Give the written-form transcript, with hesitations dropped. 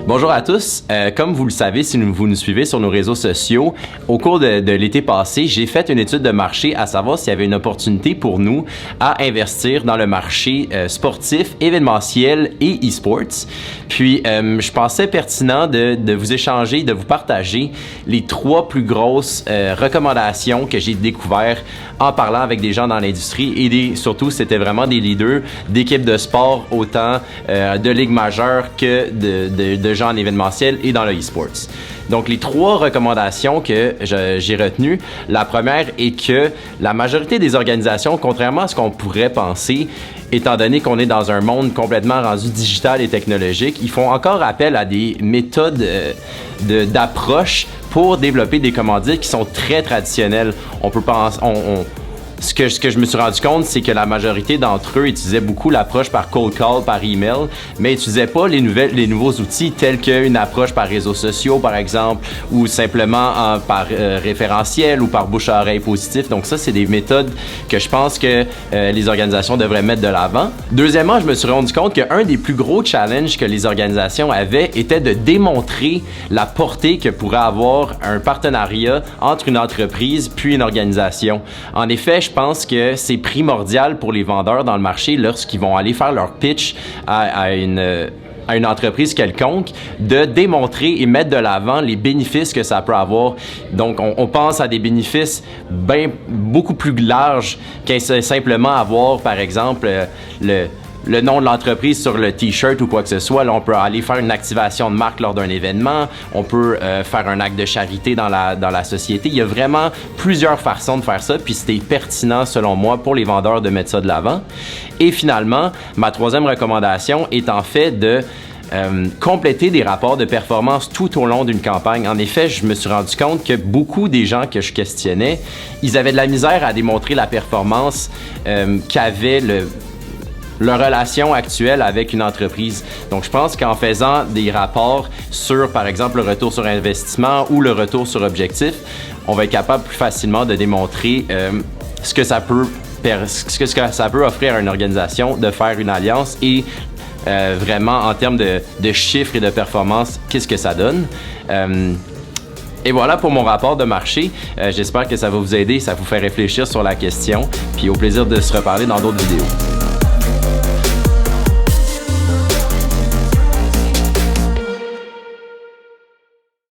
Bonjour à tous. Comme vous le savez, si vous nous suivez sur nos réseaux sociaux, au cours de l'été passé, j'ai fait une étude de marché à savoir s'il y avait une opportunité pour nous à investir dans le marché sportif, événementiel et e-sports. Puis, je pensais pertinent de vous échanger, de vous partager les 3 plus grosses recommandations que j'ai découvertes en parlant avec des gens dans l'industrie et surtout, c'était vraiment des leaders d'équipes de sport, autant de ligues majeures que de gens en événementiel et dans le e-sports. Donc, les 3 recommandations que j'ai retenues, la première est que la majorité des organisations, contrairement à ce qu'on pourrait penser, étant donné qu'on est dans un monde complètement rendu digital et technologique, ils font encore appel à des méthodes d'approche pour développer des commandites qui sont très traditionnelles. On peut penser... Ce que je me suis rendu compte, c'est que la majorité d'entre eux utilisaient beaucoup l'approche par cold call, par email, mais n'utilisaient pas les nouveaux outils tels qu'une approche par réseaux sociaux, par exemple, ou simplement par référentiel ou par bouche à oreille positif. Donc ça, c'est des méthodes que je pense que les organisations devraient mettre de l'avant. Deuxièmement, je me suis rendu compte qu'un des plus gros challenges que les organisations avaient était de démontrer la portée que pourrait avoir un partenariat entre une entreprise puis une organisation. En effet, je pense que c'est primordial pour les vendeurs dans le marché lorsqu'ils vont aller faire leur pitch à une entreprise quelconque, de démontrer et mettre de l'avant les bénéfices que ça peut avoir. Donc, on pense à des bénéfices beaucoup plus larges qu'à simplement avoir, par exemple, le nom de l'entreprise sur le t-shirt ou quoi que ce soit. Là, on peut aller faire une activation de marque lors d'un événement. On peut faire un acte de charité dans la société. Il y a vraiment plusieurs façons de faire ça, puis c'était pertinent, selon moi, pour les vendeurs de mettre ça de l'avant. Et finalement, ma 3e recommandation est en fait de compléter des rapports de performance tout au long d'une campagne. En effet, je me suis rendu compte que beaucoup des gens que je questionnais, ils avaient de la misère à démontrer la performance qu'avait leur relation actuelle avec une entreprise. Donc, je pense qu'en faisant des rapports sur, par exemple, le retour sur investissement ou le retour sur objectif, on va être capable plus facilement de démontrer ce que ça peut offrir à une organisation de faire une alliance et vraiment en termes de chiffres et de performance, qu'est-ce que ça donne. Et voilà pour mon rapport de marché. J'espère que ça va vous aider, ça vous fait réfléchir sur la question. Puis au plaisir de se reparler dans d'autres vidéos.